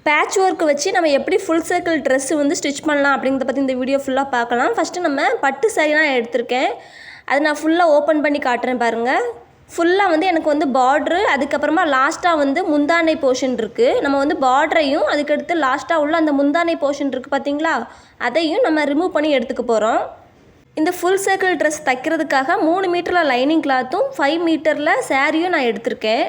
Patch work வச்சு நம்ம எப்படி ஃபுல் சர்க்கிள் ட்ரெஸ்ஸு வந்து ஸ்டிச் பண்ணலாம் அப்படிங்கிறத பற்றி இந்த வீடியோ ஃபுல்லாக பார்க்கலாம். ஃபஸ்ட்டு நம்ம பட்டு சாரி தான் எடுத்திருக்கேன். அதை நான் ஃபுல்லாக ஓப்பன் பண்ணி காட்டுறேன் பாருங்கள். ஃபுல்லாக வந்து எனக்கு வந்து பார்ட்ரு, அதுக்கப்புறமா லாஸ்ட்டாக வந்து முந்தானை போர்ஷன் இருக்குது. நம்ம வந்து பார்டரையும் அதுக்கடுத்து லாஸ்ட்டாக உள்ள அந்த முந்தானை போர்ஷன் இருக்குது பார்த்தீங்களா, அதையும் நம்ம ரிமூவ் பண்ணி எடுத்துக்க போகிறோம். இந்த ஃபுல் சர்க்கிள் ட்ரெஸ் தைக்கிறதுக்காக 3 மீட்டரில் லைனிங் கிளாத்தும் 5 மீட்டரில் சாரியும் நான் எடுத்திருக்கேன்.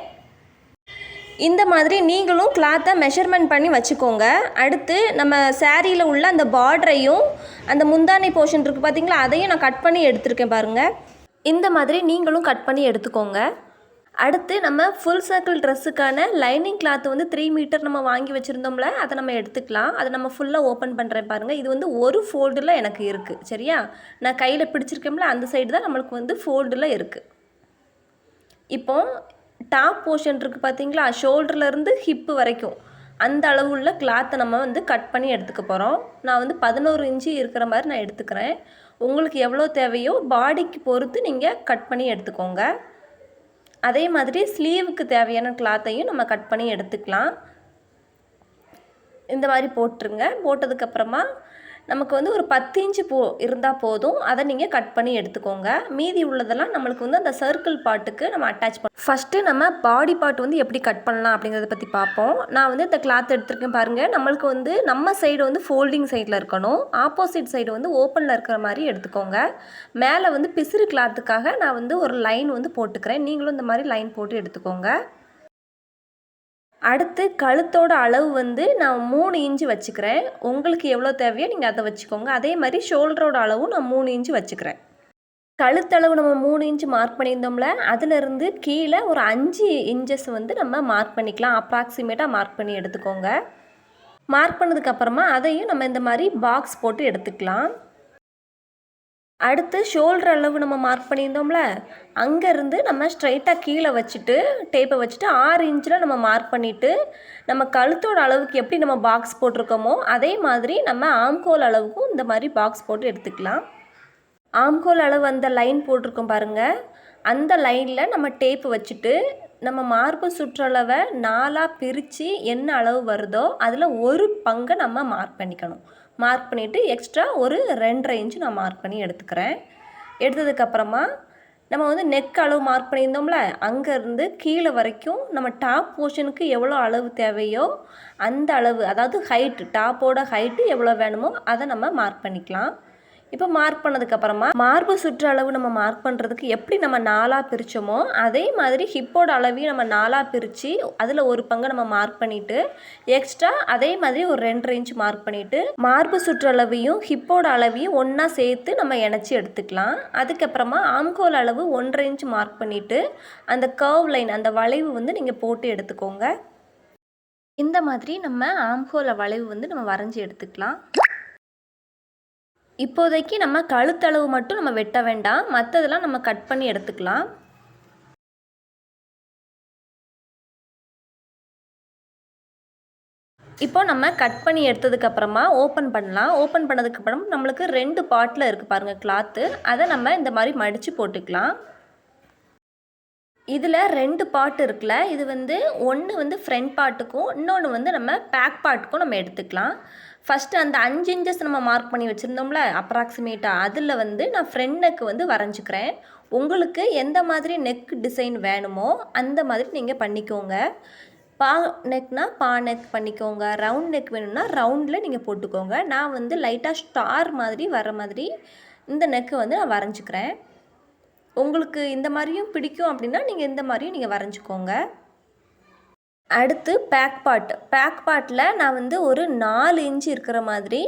இந்த மாதிரி நீங்களும் கிளாத்தை மெஷர்மெண்ட் பண்ணி வச்சுக்கோங்க. அடுத்து நம்ம சாரியில் உள்ள அந்த பார்டரையும் அந்த முந்தானை போர்ஷன் இருக்குது பார்த்திங்களா, அதையும் நான் கட் பண்ணி எடுத்திருக்கேன் பாருங்கள். இந்த மாதிரி நீங்களும் கட் பண்ணி எடுத்துக்கோங்க. அடுத்து நம்ம ஃபுல் சர்க்கிள் ட்ரெஸ்ஸுக்கான லைனிங் கிளாத்து வந்து 3 மீட்டர் நம்ம வாங்கி வச்சுருந்தோம்ல, அதை நம்ம எடுத்துக்கலாம். அதை நம்ம ஃபுல்லாக ஓப்பன் பண்ணுறேன் பாருங்கள். இது வந்து ஒரு ஃபோல்டில் எனக்கு இருக்குது, சரியா? நான் கையில் பிடிச்சிருக்கேன்ல, அந்த சைடு தான் நம்மளுக்கு வந்து ஃபோல்டில் இருக்குது. இப்போது டாப் போர்ஷன் இருக்குது பார்த்தீங்களா, ஷோல்டர்லேருந்து ஹிப்பு வரைக்கும் அந்த அளவு உள்ள கிளாத்தை நம்ம வந்து கட் பண்ணி எடுத்துக்க போகிறோம். நான் வந்து 11 இன்ச்சு இருக்கிற மாதிரி நான் எடுத்துக்கிறேன். உங்களுக்கு எவ்வளோ தேவையோ பாடிக்கு பொறுத்து நீங்கள் கட் பண்ணி எடுத்துக்கோங்க. அதே மாதிரி ஸ்லீவுக்கு தேவையான கிளாத்தையும் நம்ம கட் பண்ணி எடுத்துக்கலாம். இந்த மாதிரி போட்டுருங்க. போட்டதுக்கப்புறமா நமக்கு வந்து ஒரு 10 இன்ச்சு இருந்தால் போதும். அதை நீங்கள் கட் பண்ணி எடுத்துக்கோங்க. மீதி உள்ளதெல்லாம் நம்மளுக்கு வந்து அந்த சர்க்கிள் பார்ட்டுக்கு நம்ம அட்டாச் பண்ண. ஃபஸ்ட்டு நம்ம பாடி பார்ட் வந்து எப்படி கட் பண்ணலாம் அப்படிங்கிறத பற்றி பார்ப்போம். நான் வந்து இந்த கிளாத் எடுத்துருக்கேன் பாருங்கள். நம்மளுக்கு வந்து நம்ம சைடு வந்து ஃபோல்டிங் சைடில் இருக்கணும், ஆப்போசிட் சைடு வந்து ஓப்பனில் இருக்கிற மாதிரி எடுத்துக்கோங்க. மேலே வந்து பிசிறு கிளாத்துக்காக நான் வந்து ஒரு லைன் வந்து போட்டுக்கிறேன். நீங்களும் இந்த மாதிரி லைன் போட்டு எடுத்துக்கோங்க. அடுத்து கழுத்தோட அளவு வந்து நான் 3 இன்ச்சு வச்சுக்கிறேன். உங்களுக்கு எவ்வளோ தேவையோ நீங்கள் அதை வச்சுக்கோங்க. அதே மாதிரி ஷோல்டரோட அளவும் நான் 3 இன்ச்சு வச்சுக்கிறேன். கழுத்தளவு நம்ம 3 இன்ச்சு மார்க் பண்ணியிருந்தோம்ல, அதிலிருந்து கீழே ஒரு 5 இன்ச்சஸ் வந்து நம்ம மார்க் பண்ணிக்கலாம். அப்ராக்சிமேட்டாக மார்க் பண்ணி எடுத்துக்கோங்க. மார்க் பண்ணதுக்கப்புறமா அதையும் நம்ம இந்த மாதிரி பாக்ஸ் போட்டு எடுத்துக்கலாம். அடுத்து ஷோல்டர் அளவு நம்ம மார்க் பண்ணியிருந்தோம்ல, அங்கேருந்து நம்ம ஸ்ட்ரைட்டாக கீழே வச்சுட்டு டேப்பை வச்சுட்டு 6 இன்ச்சில் நம்ம மார்க் பண்ணிவிட்டு, நம்ம கழுத்தோட அளவுக்கு எப்படி நம்ம பாக்ஸ் போட்டிருக்கோமோ அதே மாதிரி நம்ம ஆம்கோல் அளவுக்கும் இந்த மாதிரி பாக்ஸ் போட்டு எடுத்துக்கலாம். ஆம்கோல் அளவு அந்த லைன் போட்டிருக்கோம் பாருங்கள், அந்த லைனில் நம்ம டேப்பு வச்சுட்டு நம்ம மார்பு சுற்றளவை 4ஆக பிரித்து என்ன அளவு வருதோ அதில் ஒரு பங்கை நம்ம மார்க் பண்ணிக்கணும். மார்க் பண்ணிவிட்டு எக்ஸ்ட்ரா ஒரு 2.5 இன்ச்சு நான் மார்க் பண்ணி எடுத்துக்கிறேன். எடுத்ததுக்கப்புறமா நம்ம வந்து நெக் அளவு மார்க் பண்ணியிருந்தோம்ல, அங்கேருந்து கீழே வரைக்கும் நம்ம டாப் போர்ஷனுக்கு எவ்வளோ அளவு தேவையோ அந்த அளவு, அதாவது ஹைட்டு, டாப்போட ஹைட்டு எவ்வளோ வேணுமோ அதை நம்ம மார்க் பண்ணிக்கலாம். இப்போ மார்க் பண்ணதுக்கப்புறமா மார்பு சுற்று அளவு நம்ம மார்க் பண்ணுறதுக்கு எப்படி நம்ம 4ஆக பிரித்தோமோ அதே மாதிரி ஹிப்போட அளவையும் நம்ம 4ஆக பிரித்து அதில் ஒரு பங்கை நம்ம மார்க் பண்ணிவிட்டு எக்ஸ்ட்ரா அதே மாதிரி ஒரு 2.5 இன்ச் மார்க் பண்ணிவிட்டு மார்பு சுற்று அளவையும் ஹிப்போட அளவையும் ஒன்றா சேர்த்து நம்ம இணைச்சி எடுத்துக்கலாம். அதுக்கப்புறமா ஆம்கோல் அளவு 1.5 இன்ச் மார்க் பண்ணிவிட்டு அந்த கர்வ் லைன், அந்த வளைவு வந்து நீங்கள் போட்டு எடுத்துக்கோங்க. இந்த மாதிரி நம்ம ஆம்கோல் வளைவு வந்து நம்ம வரைஞ்சி எடுத்துக்கலாம். இப்போதைக்கு நம்ம கழுத்தளவு மட்டும் நம்ம வெட்ட வேண்டாம், மற்றதெல்லாம் நம்ம கட் பண்ணி எடுத்துக்கலாம். இப்போ நம்ம கட் பண்ணி எடுத்ததுக்கப்புறமா ஓப்பன் பண்ணலாம். ஓப்பன் பண்ணதுக்கப்புறம் நம்மளுக்கு 2 பார்ட்டில் இருக்குது பாருங்கள் கிளாத்து, அதை நம்ம இந்த மாதிரி மடித்து போட்டுக்கலாம். இதில் 2 பார்ட் இருக்குல்ல, இது வந்து ஒன்று வந்து ஃப்ரண்ட் பார்ட்டுக்கும் இன்னொன்று வந்து நம்ம பேக் பார்ட்டுக்கும் நம்ம எடுத்துக்கலாம். ஃபஸ்ட்டு அந்த 5 இன்ச்சஸ் நம்ம மார்க் பண்ணி வச்சுருந்தோம்ல அப்ராக்சிமேட்டாக, அதில் வந்து நான் ஃப்ரண்ட் நெக் வந்து வரைஞ்சிக்கிறேன். உங்களுக்கு எந்த மாதிரி நெக் டிசைன் வேணுமோ அந்த மாதிரி நீங்கள் பண்ணிக்கோங்க. பா நெக்னா பா நெக் பண்ணிக்கோங்க, ரவுண்ட் நெக் வேணும்னா ரவுண்டில் நீங்கள் போட்டுக்கோங்க. நான் வந்து லைட்டாக ஸ்டார் மாதிரி வர மாதிரி இந்த நெக்கு வந்து நான் வரைஞ்சிக்கிறேன். உங்களுக்கு இந்த மாதிரியும் பிடிக்கும் அப்படின்னா நீங்கள் இந்த மாதிரியும் நீங்கள் வரைஞ்சிக்கோங்க. அடுத்து பேக் பார்ட்டில் நான் வந்து ஒரு 4 இன்ச்சு இருக்கிற மாதிரி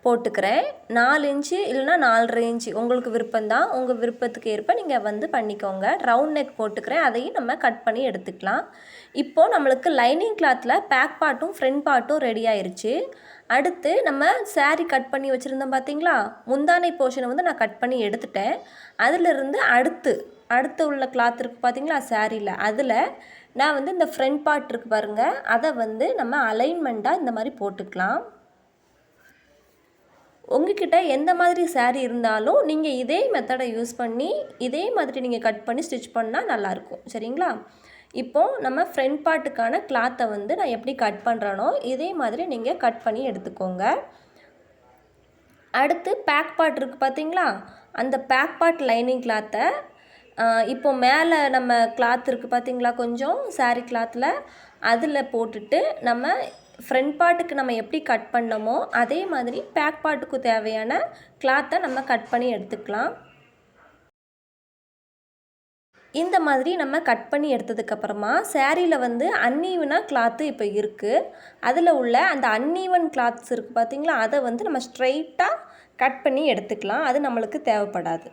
போட்டுக்கிறேன். 4 இன்ச்சு இல்லைனா 4.5 இன்ச்சு உங்களுக்கு விருப்பம்தான், உங்கள் விருப்பத்துக்கு ஏற்ப நீங்கள் வந்து பண்ணிக்கோங்க. ரவுண்ட் நெக் போட்டுக்கிறேன், அதையும் நம்ம கட் பண்ணி எடுத்துக்கலாம். இப்போது நம்மளுக்கு லைனிங் கிளாத்தில் பேக் பார்ட்டும் ஃப்ரண்ட் பார்ட்டும் ரெடி ஆயிடுச்சு. அடுத்து நம்ம சாரீ கட் பண்ணி வச்சுருந்தோம் பார்த்தீங்களா, முந்தானை போர்ஷனை வந்து நான் கட் பண்ணி எடுத்துட்டேன். அதிலிருந்து அடுத்து உள்ள கிளாத் இருக்குது பார்த்தீங்களா சாரியில், அதில் நான் வந்து இந்த ஃப்ரண்ட் பார்ட் இருக்குது பாருங்கள், அதை வந்து நம்ம அலைன்மெண்ட்டாக இந்த மாதிரி போட்டுக்கலாம். உங்ககிட்ட எந்த மாதிரி சாரீ இருந்தாலும் நீங்கள் இதே மெத்தடை யூஸ் பண்ணி இதே மாதிரி நீங்கள் கட் பண்ணி ஸ்டிச் பண்ணால் நல்லாயிருக்கும், சரிங்களா? இப்போது நம்ம ஃப்ரண்ட் பார்ட்டுக்கான கிளாத்தை வந்து நான் எப்படி கட் பண்ணுறேனோ இதே மாதிரி நீங்கள் கட் பண்ணி எடுத்துக்கோங்க. அடுத்து பேக் பார்ட் இருக்குது பார்த்தீங்களா, அந்த பேக் பார்ட் லைனிங் கிளாத்தை இப்போ மேலே நம்ம கிளாத் இருக்குது பார்த்தீங்களா, கொஞ்சம் சாரீ கிளாத்தில் அதில் போட்டுட்டு நம்ம ஃப்ரண்ட் பார்ட்டுக்கு நம்ம எப்படி கட் பண்ணோமோ அதே மாதிரி பேக் பார்ட்டுக்கு தேவையான கிளாத்தை நம்ம கட் பண்ணி எடுத்துக்கலாம். இந்த மாதிரி நம்ம கட் பண்ணி எடுத்ததுக்கப்புறமா சாரியில் வந்து அன்ஈவனாக கிளாத்து இப்போ இருக்குது. அதில் உள்ள அந்த அன்ஈவன் கிளாத்ஸ் இருக்குது பார்த்தீங்களா, அதை வந்து நம்ம ஸ்ட்ரைட்டாக கட் பண்ணி எடுத்துக்கலாம். அது நம்மளுக்கு தேவைப்படாது.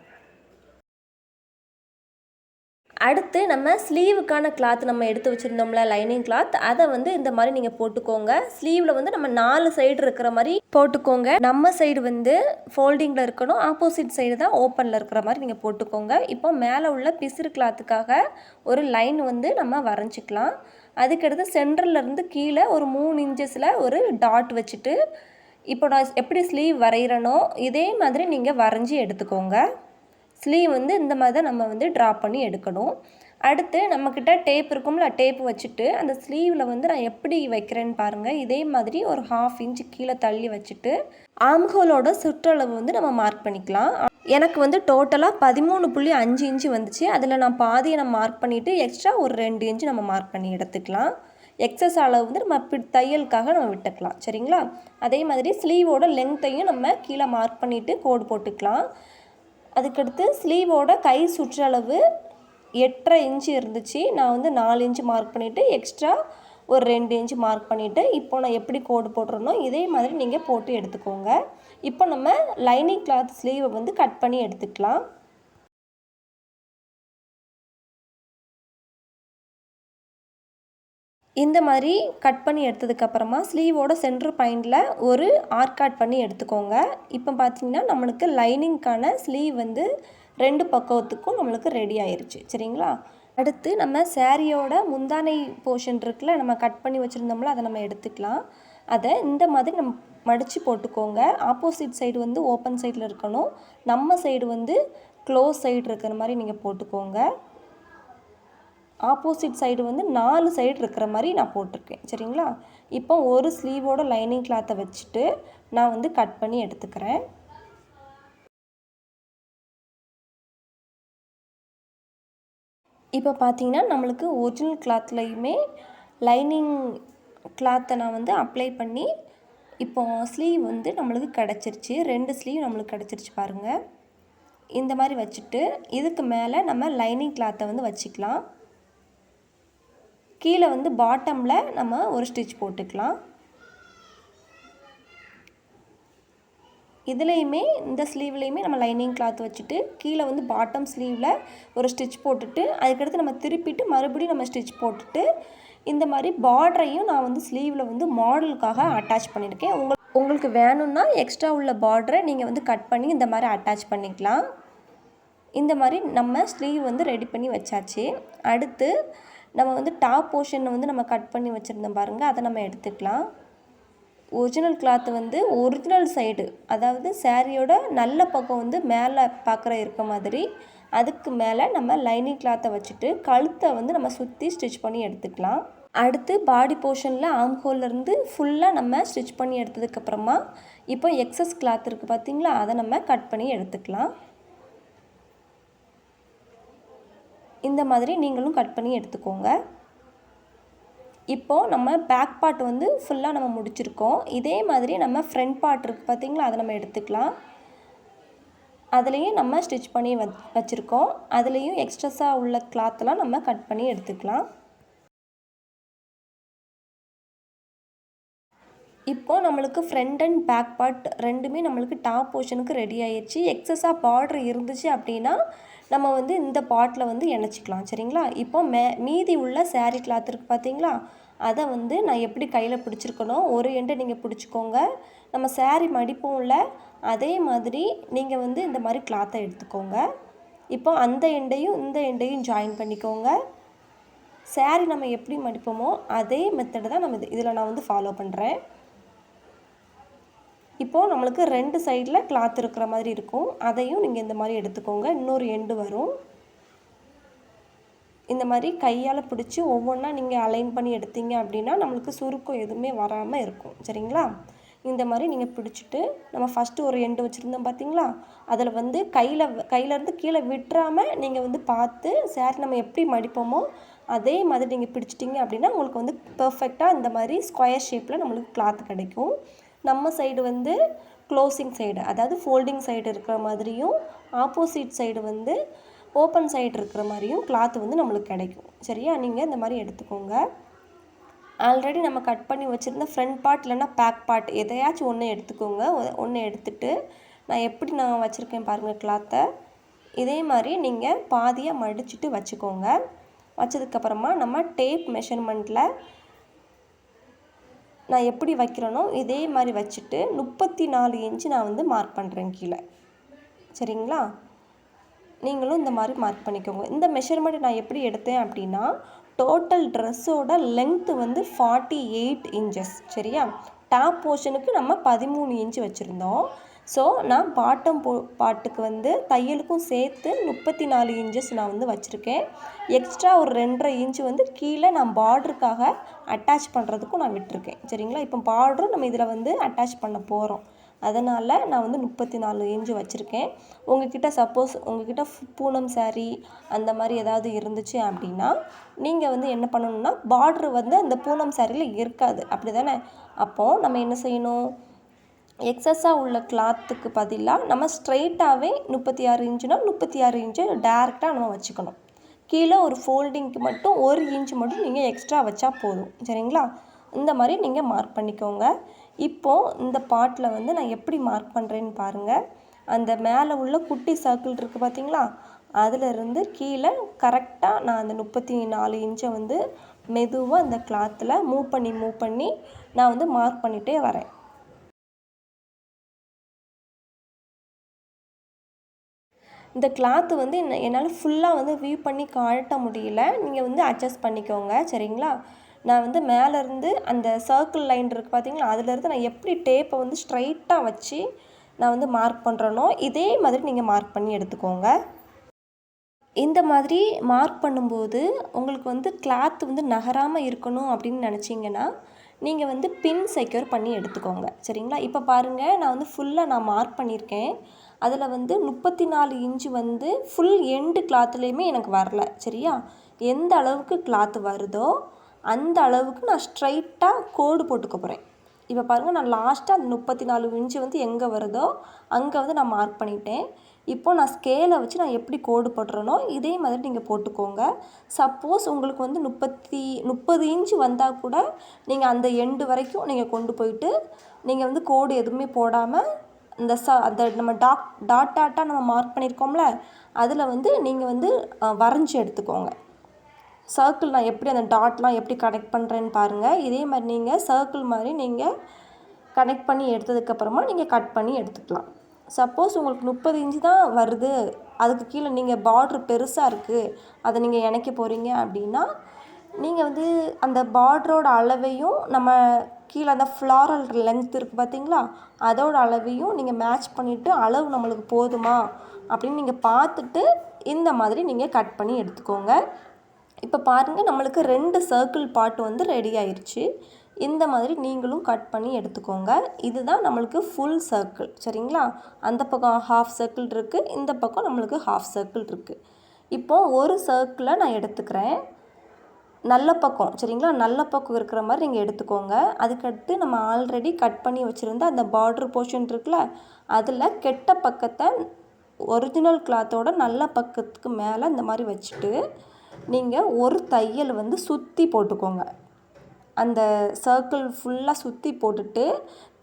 அடுத்து நம்ம ஸ்லீவுக்கான கிளாத் நம்ம எடுத்து வச்சுருந்தோம்ல லைனிங் கிளாத், அதை வந்து இந்த மாதிரி நீங்கள் போட்டுக்கோங்க. ஸ்லீவில் வந்து நம்ம 4 சைடு இருக்கிற மாதிரி போட்டுக்கோங்க. நம்ம சைடு வந்து ஃபோல்டிங்கில் இருக்கணும், ஆப்போசிட் சைடு தான் ஓப்பனில் இருக்கிற மாதிரி நீங்கள் போட்டுக்கோங்க. இப்போ மேலே உள்ள பிசிறு கிளாத்துக்காக ஒரு லைன் வந்து நம்ம வரைஞ்சிக்கலாம். அதுக்கடுத்து சென்டர்லேருந்து கீழே ஒரு 3 இன்ச்சஸில் ஒரு டாட் வச்சுட்டு இப்போ நான் எப்படி ஸ்லீவ் வரைகிறனோ இதே மாதிரி நீங்கள் வரைஞ்சி எடுத்துக்கோங்க. ஸ்லீவ் வந்து இந்த மாதிரி தான் நம்ம வந்து ட்ரா பண்ணி எடுக்கணும். அடுத்து நம்மக்கிட்ட டேப் இருக்கும்ல, டேப் வச்சுட்டு அந்த ஸ்லீவில் வந்து நான் எப்படி வைக்கிறேன்னு பாருங்கள். இதே மாதிரி ஒரு 1/2 இன்ச்சு கீழே தள்ளி வச்சுட்டு ஆம்ஹோலோட சுற்றளவு வந்து நம்ம மார்க் பண்ணிக்கலாம். எனக்கு வந்து டோட்டலாக 13.5 இன்ச்சு வந்துச்சு. அதில் நான் பாதியை நான் மார்க் பண்ணிவிட்டு எக்ஸ்ட்ரா ஒரு 2 இன்ச்சு நம்ம மார்க் பண்ணி எடுத்துக்கலாம். எக்ஸஸ் அளவு வந்து நம்ம தையலுக்காக நம்ம விட்டுக்கலாம். சரிங்களா? அதே மாதிரி ஸ்லீவோட லென்த்தையும் நம்ம கீழே மார்க் பண்ணிவிட்டு கோடு போட்டுக்கலாம். அதுக்கடுத்து ஸ்லீவோட கை சுற்றளவு 8.5 இன்ச்சு இருந்துச்சு. நான் வந்து 4 இன்ச்சு மார்க் பண்ணிவிட்டு எக்ஸ்ட்ரா ஒரு 2 இன்ச்சு மார்க் பண்ணிவிட்டு இப்போ நான் எப்படி கோடு போட்டுறனோ இதே மாதிரி நீங்கள் போட்டு எடுத்துக்கோங்க. இப்போ நம்ம லைனிங் கிளாத் ஸ்லீவை வந்து கட் பண்ணி எடுத்துக்கலாம். இந்த மாதிரி கட் பண்ணி எடுத்ததுக்கப்புறமா ஸ்லீவோட சென்டர் பாயிண்டில் ஒரு ஆர்காட் பண்ணி எடுத்துக்கோங்க. இப்போ பார்த்திங்கன்னா நம்மளுக்கு லைனிங்க்கான ஸ்லீவ் வந்து 2 பக்கத்துக்கும் நம்மளுக்கு ரெடி ஆயிடுச்சு. சரிங்களா? அடுத்து நம்ம சாரியோட முந்தானை போர்ஷன் இருக்குல்ல, நம்ம கட் பண்ணி வச்சுருந்தோம்ல, அதை நம்ம எடுத்துக்கலாம். அதை இந்த மாதிரி நம்ம மடித்து போட்டுக்கோங்க. ஆப்போசிட் சைடு வந்து ஓப்பன் சைடில் இருக்கணும், நம்ம சைடு வந்து க்ளோஸ் சைடு இருக்கிற மாதிரி நீங்கள் போட்டுக்கோங்க. ஆப்போசிட் சைடு வந்து 4 சைடு இருக்கிற மாதிரி நான் போட்டிருக்கேன். சரிங்களா? இப்போ ஒரு ஸ்லீவோட லைனிங் கிளாத்தை வச்சுட்டு நான் வந்து கட் பண்ணி எடுத்துக்கிறேன். இப்போ பார்த்தீங்கன்னா நம்மளுக்கு ஒரிஜினல் கிளாத்லையுமே லைனிங் கிளாத்தை நான் வந்து அப்ளை பண்ணி இப்போ ஸ்லீவ் வந்து நம்மளுக்கு கிடச்சிருச்சு. 2 ஸ்லீவ் நம்மளுக்கு கிடச்சிருச்சு பாருங்கள். இந்த மாதிரி வச்சுட்டு இதுக்கு மேலே நம்ம லைனிங் கிளாத்தை வந்து வச்சுக்கலாம். கீழே வந்து பாட்டமில் நம்ம ஒரு ஸ்டிச் போட்டுக்கலாம். இதுலேயுமே இந்த ஸ்லீவ்லேயுமே நம்ம லைனிங் கிளாத் வச்சுட்டு கீழே வந்து பாட்டம் ஸ்லீவில் ஒரு ஸ்டிச் போட்டுட்டு அதுக்கடுத்து நம்ம திருப்பிட்டு மறுபடியும் நம்ம ஸ்டிச் போட்டுட்டு இந்த மாதிரி பார்டரையும் நான் வந்து ஸ்லீவில் வந்து மாடலுக்காக அட்டாச் பண்ணியிருக்கேன். உங்களுக்கு வேணும்னா எக்ஸ்ட்ரா உள்ள பார்டரை நீங்கள் வந்து கட் பண்ணி இந்த மாதிரி அட்டாச் பண்ணிக்கலாம். இந்த மாதிரி நம்ம ஸ்லீவ் வந்து ரெடி பண்ணி வச்சாச்சு. அடுத்து நம்ம வந்து டாப் போர்ஷனை வந்து நம்ம கட் பண்ணி வச்சுருந்தோம் பாருங்கள், அதை நம்ம எடுத்துக்கலாம். ஒரிஜினல் கிளாத்து வந்து ஒரிஜினல் சைடு, அதாவது சாரியோட நல்ல பக்கம் வந்து மேலே பார்க்குற இருக்க மாதிரி அதுக்கு மேலே நம்ம லைனிங் கிளாத்தை வச்சுட்டு கழுத்தை வந்து நம்ம சுற்றி ஸ்டிச் பண்ணி எடுத்துக்கலாம். அடுத்து பாடி போர்ஷனில் ஆம்ஹோல்லேருந்து ஃபுல்லாக நம்ம ஸ்டிச் பண்ணி எடுத்ததுக்கப்புறமா இப்போ எக்ஸஸ் கிளாத் இருக்குது பார்த்திங்களா, அதை நம்ம கட் பண்ணி எடுத்துக்கலாம். இந்த மாதிரி நீங்களும் கட் பண்ணி எடுத்துக்கோங்க. இப்போது நம்ம பேக் பார்ட் வந்து ஃபுல்லாக நம்ம முடிச்சிருக்கோம். இதே மாதிரி நம்ம ஃப்ரண்ட் பார்ட் இருக்குது பார்த்திங்களா, அதை நம்ம எடுத்துக்கலாம். அதுலேயும் நம்ம ஸ்டிச் பண்ணி வச்சுருக்கோம். அதுலேயும் எக்ஸ்ட்ரஸாக உள்ள கிளாத்தெலாம் நம்ம கட் பண்ணி எடுத்துக்கலாம். இப்போது நம்மளுக்கு ஃப்ரண்ட் அண்ட் பேக் பார்ட் ரெண்டுமே நம்மளுக்கு டாப் போர்ஷனுக்கு ரெடி ஆயிடுச்சு. எக்ஸஸாக பார்டர் இருந்துச்சு அப்படின்னா நம்ம வந்து இந்த பார்ட்டில் வந்து இணைச்சிக்கலாம். சரிங்களா? இப்போ மீதி உள்ள சாரீ கிளாத் இருக்குது பார்த்தீங்களா, அதை வந்து நான் எப்படி கையில் பிடிச்சிருக்கணும், ஒரு எண்டை நீங்கள் பிடிச்சிக்கோங்க. நம்ம சாரீ மடிப்போம்ல, அதே மாதிரி நீங்கள் வந்து இந்த மாதிரி கிளாத்தை எடுத்துக்கோங்க. இப்போ அந்த எண்டையும் இந்த எண்டையும் ஜாயின் பண்ணிக்கோங்க. சாரீ நம்ம எப்படி மடிப்போமோ அதே மெத்தடு தான் நம்ம இதில் நான் வந்து ஃபாலோ பண்ணுறேன். இப்போது நம்மளுக்கு 2 சைடில் கிளாத் இருக்கிற மாதிரி இருக்கும், அதையும் நீங்கள் இந்த மாதிரி எடுத்துக்கோங்க. இன்னொரு எண்டு வரும். இந்த மாதிரி கையால் பிடிச்சி ஒவ்வொன்றா நீங்கள் அலைன் பண்ணி எடுத்தீங்க அப்படின்னா நம்மளுக்கு சுருக்கம் எதுவுமே வராமல் இருக்கும். சரிங்களா? இந்த மாதிரி நீங்கள் பிடிச்சிட்டு நம்ம ஃபஸ்ட்டு ஒரு எண்டு வச்சுருந்தோம் பார்த்தீங்களா, அதில் வந்து கையிலேருந்து கீழே விட்டுறாமல் நீங்கள் வந்து பார்த்து சேரீ நம்ம எப்படி மடிப்போமோ அதே மாதிரி நீங்கள் பிடிச்சிட்டிங்க அப்படின்னா உங்களுக்கு வந்து பெர்ஃபெக்டாக இந்த மாதிரி ஸ்கொயர் ஷேப்பில் நம்மளுக்கு கிளாத் கிடைக்கும். நம்ம சைடு வந்து க்ளோசிங் சைடு, அதாவது ஃபோல்டிங் சைடு இருக்கிற மாதிரியும், ஆப்போசிட் சைடு வந்து ஓப்பன் சைடு இருக்கிற மாதிரியும் கிளாத் வந்து நம்மளுக்கு கிடைக்கும். சரியா? நீங்கள் இந்த மாதிரி எடுத்துக்கோங்க. ஆல்ரெடி நம்ம கட் பண்ணி வச்சுருந்த ஃப்ரண்ட் பார்ட் இல்லைன்னா பேக் பார்ட் எதையாச்சும் ஒன்று எடுத்துக்கோங்க. ஒன்று எடுத்துகிட்டு நான் வச்சுருக்கேன் பாருங்கள் கிளாத்தை. இதே மாதிரி நீங்கள் பாதியாக மடிச்சுட்டு வச்சுக்கோங்க. வச்சதுக்கப்புறமா நம்ம டேப் மெஷர்மெண்ட்டில் நான் எப்படி வைக்கிறேனோ இதே மாதிரி வச்சுட்டு 34 இன்ச்சு நான் வந்து மார்க் பண்ணுறேன் கீழே. சரிங்களா? நீங்களும் இந்த மாதிரி மார்க் பண்ணிக்கோங்க. இந்த மெஷர்மெண்ட் நான் எப்படி எடுத்தேன் அப்படின்னா, டோட்டல் ட்ரெஸ்ஸோட லென்த்து வந்து 48 இன்ச்சஸ். சரியா? டாப் போர்ஷனுக்கு நம்ம 13 இன்ச்சு வச்சுருந்தோம். ஸோ நான் பாட்டம் பாட்டுக்கு வந்து தையலுக்கும் சேர்த்து 34 இன்ச்சஸ் நான் வந்து வச்சுருக்கேன். எக்ஸ்ட்ரா ஒரு 2.5 இன்ச்சு வந்து கீழே நான் பார்டருக்காக அட்டாச் பண்ணுறதுக்கும் நான் விட்டுருக்கேன். சரிங்களா? இப்போ பார்டரும் நம்ம இதில் வந்து அட்டாச் பண்ண போகிறோம். அதனால் நான் வந்து 34 இன்ச்சு வச்சுருக்கேன். சப்போஸ் உங்கள்கிட்ட பூனம் சாரீ அந்த மாதிரி ஏதாவது இருந்துச்சு அப்படின்னா நீங்கள் வந்து என்ன பண்ணணும்னா, பார்ட்ரு வந்து அந்த பூனம் சாரியில் இருக்காது. அப்படி தானே? அப்போது நம்ம என்ன செய்யணும், எக்ஸஸாக உள்ள கிளாத்துக்கு பதிலாக நம்ம ஸ்ட்ரைட்டாகவே 36 இன்ச்சுனா 36 இன்ச்சு டேரெக்டாக நம்ம வச்சுக்கணும். கீழே ஒரு ஃபோல்டிங்க்கு மட்டும் 1 இன்ச்சு மட்டும் நீங்கள் எக்ஸ்ட்ரா வச்சா போதும். சரிங்களா? இந்த மாதிரி நீங்கள் மார்க் பண்ணிக்கோங்க. இப்போது இந்த பார்ட்டில் வந்து நான் எப்படி மார்க் பண்ணுறேன்னு பாருங்கள். அந்த மேலே உள்ள குட்டி சர்க்கிள் இருக்குது பார்த்தீங்களா, அதிலிருந்து கீழே கரெக்டாக நான் அந்த 34 இன்ச்சை வந்து மெதுவாக அந்த கிளாத்தில் மூவ் பண்ணி நான் வந்து மார்க் பண்ணிகிட்டே வரேன். இந்த கிளாத்து வந்து என்னால் ஃபுல்லாக வந்து வியூ பண்ணி காட்ட முடியல. நீங்கள் வந்து அட்ஜஸ்ட் பண்ணிக்கோங்க. சரிங்களா? நான் வந்து மேலேருந்து அந்த சர்க்கிள் லைன் இருக்குது பார்த்தீங்களா, அதிலேருந்து நான் எப்படி டேப்பை வந்து ஸ்ட்ரைட்டாக வச்சு நான் வந்து மார்க் பண்ணுறேனோ இதே மாதிரி நீங்கள் மார்க் பண்ணி எடுத்துக்கோங்க. இந்த மாதிரி மார்க் பண்ணும்போது உங்களுக்கு வந்து கிளாத் வந்து நகராமல் இருக்கணும் அப்படின்னு நினச்சிங்கன்னா நீங்கள் வந்து பின் செக்யூர் பண்ணி எடுத்துக்கோங்க. சரிங்களா? இப்போ பாருங்கள், நான் வந்து ஃபுல்லாக நான் மார்க் பண்ணியிருக்கேன். அதில் வந்து 34 இன்ச்சு வந்து ஃபுல் எண்டு கிளாத்துலேயுமே எனக்கு வரல. சரியா? எந்த அளவுக்கு கிளாத்து வருதோ அந்த அளவுக்கு நான் ஸ்ட்ரைட்டாக கோடு போட்டுக்க போகிறேன். இப்போ பாருங்கள், நான் லாஸ்ட்டாக அந்த 34 இன்ச்சு வந்து எங்கே வருதோ அங்கே வந்து நான் மார்க் பண்ணிட்டேன். இப்போ நான் ஸ்கேலை வச்சு நான் எப்படி கோடு போட்டுறேனோ இதே மாதிரி நீங்கள் போட்டுக்கோங்க. சப்போஸ் உங்களுக்கு வந்து 30 இன்ச்சு வந்தால் கூட நீங்கள் அந்த எண்டு வரைக்கும் நீங்கள் கொண்டு போயிட்டு நீங்கள் வந்து கோடு எதுவுமே போடாமல் அந்த நம்ம டாட்டாக நம்ம மார்க் பண்ணியிருக்கோம்ல, அதில் வந்து நீங்கள் வந்து வரைஞ்சி எடுத்துக்கோங்க. சர்க்கிள் நான் எப்படி அந்த டாட்லாம் எப்படி கனெக்ட் பண்ணுறேன்னு பாருங்கள். இதே மாதிரி நீங்கள் சர்க்கிள் மாதிரி நீங்கள் கனெக்ட் பண்ணி எடுத்ததுக்கப்புறமா நீங்கள் கட் பண்ணி எடுத்துக்கலாம். சப்போஸ் உங்களுக்கு 30 இன்ச்சு தான் வருது, அதுக்கு கீழே நீங்கள் பார்ட்ரு பெருசாக இருக்குது, அதை நீங்கள் இணைக்க போகிறீங்க அப்படின்னா நீங்கள் வந்து அந்த பார்டரோட அளவையும் நம்ம கீழே அந்த ஃப்ளாரல் லென்த் இருக்குது பார்த்தீங்களா, அதோட அளவையும் நீங்கள் மேட்ச் பண்ணிவிட்டு அளவு நம்மளுக்கு போதுமா அப்படின்னு நீங்கள் பார்த்துட்டு இந்த மாதிரி நீங்கள் கட் பண்ணி எடுத்துக்கோங்க. இப்போ பாருங்கள், நம்மளுக்கு 2 சர்க்கிள் பார்ட் வந்து ரெடி ஆயிடுச்சு. இந்த மாதிரி நீங்களும் கட் பண்ணி எடுத்துக்கோங்க. இதுதான் நம்மளுக்கு ஃபுல் சர்க்கிள். சரிங்களா? அந்த பக்கம் ஹாஃப் சர்க்கிள் இருக்குது, இந்த பக்கம் நம்மளுக்கு ஹாஃப் சர்க்கிள் இருக்குது. இப்போது ஒரு சர்க்கிளை நான் எடுத்துக்கிறேன், நல்ல பக்கம். சரிங்களா? நல்ல பக்கம் இருக்கிற மாதிரி நீங்கள் எடுத்துக்கோங்க. அதுக்கடுத்து நம்ம ஆல்ரெடி கட் பண்ணி வச்சுருந்த அந்த பார்டர் போர்ஷன் இருக்குல்ல, அதில் கெட்ட பக்கத்தை ஒரிஜினல் கிளாத்தோட நல்ல பக்கத்துக்கு மேலே இந்த மாதிரி வச்சுட்டு நீங்கள் ஒரு தையல் வந்து சுற்றி போட்டுக்கோங்க. அந்த சர்க்கிள் ஃபுல்லாக சுற்றி போட்டுட்டு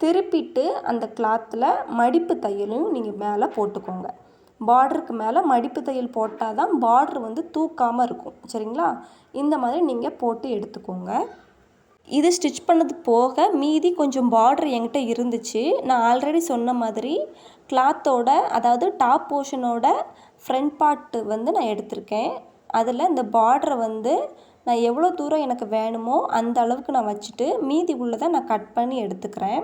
திருப்பிட்டு அந்த கிளாத்தில் மடிப்பு தையலும் நீங்கள் மேலே போட்டுக்கோங்க. பார்டருக்கு மேலே மடிப்பு தையல் போட்டால் தான் பார்டர் வந்து தூக்காமல் இருக்கும். சரிங்களா? இந்த மாதிரி நீங்கள் போட்டு எடுத்துக்கோங்க. இது ஸ்டிச் பண்ணது போக மீதி கொஞ்சம் பார்டர் என்கிட்ட இருந்துச்சு. நான் ஆல்ரெடி சொன்ன மாதிரி கிளாத்தோட, அதாவது டாப் போர்ஷனோட ஃப்ரண்ட் பார்ட்டு வந்து நான் எடுத்திருக்கேன். அதில் இந்த பார்டரை வந்து நான் எவ்வளோ தூரம் எனக்கு வேணுமோ அந்த அளவுக்கு நான் வச்சுட்டு மீதி உள்ளதை நான் கட் பண்ணி எடுத்துக்கிறேன்.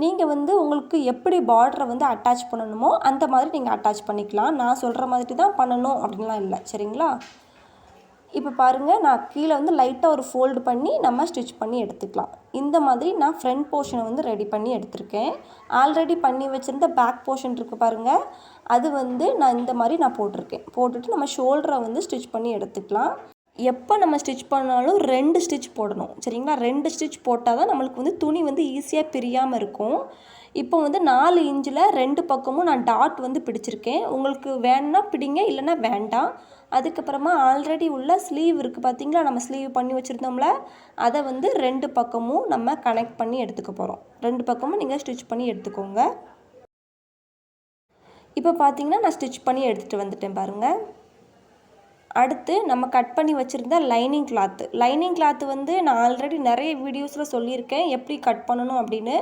நீங்கள் வந்து உங்களுக்கு எப்படி பார்டரை வந்து அட்டாச் பண்ணணுமோ அந்த மாதிரி நீங்கள் அட்டாச் பண்ணிக்கலாம். நான் சொல்கிற மாதிரி தான் பண்ணணும் அப்படின்லாம் இல்லை. சரிங்களா? இப்போ பாருங்கள், நான் கீழே வந்து லைட்டாக ஒரு ஃபோல்டு பண்ணி நம்ம ஸ்டிச் பண்ணி எடுத்துக்கலாம். இந்த மாதிரி நான் ஃப்ரண்ட் போர்ஷனை வந்து ரெடி பண்ணி எடுத்திருக்கேன். ஆல்ரெடி பண்ணி வச்சுருந்த பேக் போர்ஷன் இருக்குது பாருங்கள், அது வந்து நான் இந்த மாதிரி நான் போட்டிருக்கேன். போட்டுட்டு நம்ம ஷோல்டரை வந்து ஸ்டிச் பண்ணி எடுத்துக்கலாம். எப்போ நம்ம ஸ்டிச் பண்ணாலும் 2 ஸ்டிச் போடணும், சரிங்களா? 2 ஸ்டிச் போட்டால் தான் நம்மளுக்கு வந்து துணி வந்து ஈஸியாக பிரியாமல் இருக்கும். இப்போ வந்து 4 இன்ச்சில் 2 பக்கமும் நான் டாட் வந்து பிடிச்சிருக்கேன். உங்களுக்கு வேணுன்னா பிடிங்க, இல்லைன்னா வேண்டாம். அதுக்கப்புறமா ஆல்ரெடி உள்ள ஸ்லீவ் இருக்குது பார்த்தீங்களா, நம்ம ஸ்லீவ் பண்ணி வச்சுருந்தோம்ல, அதை வந்து 2 பக்கமும் நம்ம கனெக்ட் பண்ணி எடுத்துக்க போகிறோம். 2 பக்கமும் நீங்கள் ஸ்டிச் பண்ணி எடுத்துக்கோங்க. இப்போ பார்த்தீங்கன்னா நான் ஸ்டிச் பண்ணி எடுத்துகிட்டு வந்துட்டேன் பாருங்கள். அடுத்து நம்ம கட் பண்ணி வச்சுருந்த லைனிங் கிளாத்து வந்து நான் ஆல்ரெடி நிறைய வீடியோஸில் சொல்லியிருக்கேன் எப்படி கட் பண்ணணும் அப்படின்னு.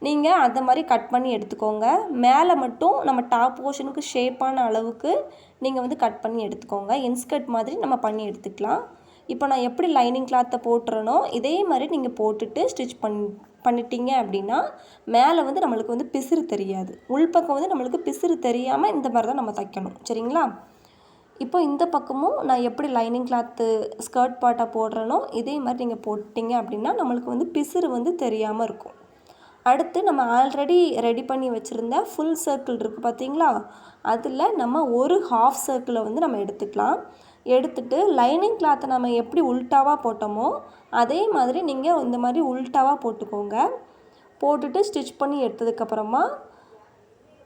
நீங்கள் அந்த மாதிரி கட் பண்ணி எடுத்துக்கோங்க. மேலே மட்டும் நம்ம டாப் போர்ஷனுக்கு ஷேப்பான அளவுக்கு நீங்கள் வந்து கட் பண்ணி எடுத்துக்கோங்க. இன்ஸ்கர்ட் மாதிரி நம்ம பண்ணி எடுத்துக்கலாம். இப்போ நான் எப்படி லைனிங் கிளாத்தை போட்டுறனோ இதே மாதிரி நீங்கள் போட்டுட்டு ஸ்டிச் பண்ணிட்டீங்க அப்படின்னா மேலே வந்து நம்மளுக்கு வந்து பிசுறு தெரியாது. உள்பக்கம் வந்து நம்மளுக்கு பிசுறு தெரியாமல் இந்த மாதிரி தான் நம்ம தைக்கணும், சரிங்களா? இப்போ இந்த பக்கமும் நான் எப்படி லைனிங் கிளாத்து ஸ்கர்ட் பார்ட்டாக போடுறனோ இதே மாதிரி நீங்கள் போட்டிங்க அப்படின்னா நம்மளுக்கு வந்து பிசுறு வந்து தெரியாமல் இருக்கும். அடுத்து நம்ம ஆல்ரெடி ரெடி பண்ணி வச்சுருந்த ஃபுல் சர்க்கிள் இருக்குது பார்த்தீங்களா, அதில் நம்ம ஒரு ஹாஃப் சர்க்கிளை வந்து நம்ம எடுத்துக்கலாம். எடுத்துட்டு லைனிங் கிளாத்தை நம்ம எப்படி உல்ட்டாவாக போட்டோமோ அதே மாதிரி நீங்கள் இந்த மாதிரி உல்ட்டாவாக போட்டுக்கோங்க. போட்டுட்டு ஸ்டிச் பண்ணி எடுத்ததுக்கப்புறமா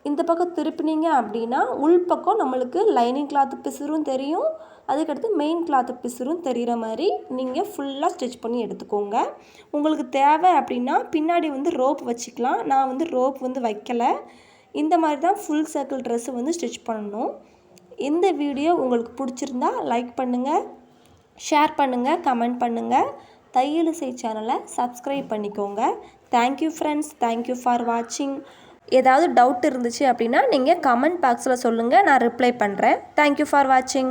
இந்த பக்கம் திருப்பினீங்க அப்படின்னா உள்பக்கம் நம்மளுக்கு லைனிங் கிளாத்து பிசுறும் தெரியும், அதுக்கடுத்து மெயின் கிளாத்து பிசுறும் தெரிகிற மாதிரி நீங்கள் ஃபுல்லாக ஸ்டிச் பண்ணி எடுத்துக்கோங்க. உங்களுக்கு தேவை அப்படின்னா பின்னாடி வந்து ரோப் வச்சுக்கலாம். நான் வந்து ரோப் வந்து வைக்கலை. இந்த மாதிரி தான் ஃபுல் சர்க்கிள் ட்ரெஸ்ஸு வந்து ஸ்டிச் பண்ணணும். இந்த வீடியோ உங்களுக்கு பிடிச்சிருந்தா லைக் பண்ணுங்கள், ஷேர் பண்ணுங்கள், கமெண்ட் பண்ணுங்கள். தையலிசை சேனலை சப்ஸ்கிரைப் பண்ணிக்கோங்க. தேங்க்யூ ஃப்ரெண்ட்ஸ், தேங்க்யூ ஃபார் வாட்சிங். ஏதாவது டவுட் இருந்துச்சு அப்படின்னா நீங்கள் கமெண்ட் பாக்ஸில் சொல்லுங்கள், நான் ரிப்ளை பண்ணுறேன். தேங்க்யூ ஃபார் வாட்சிங்.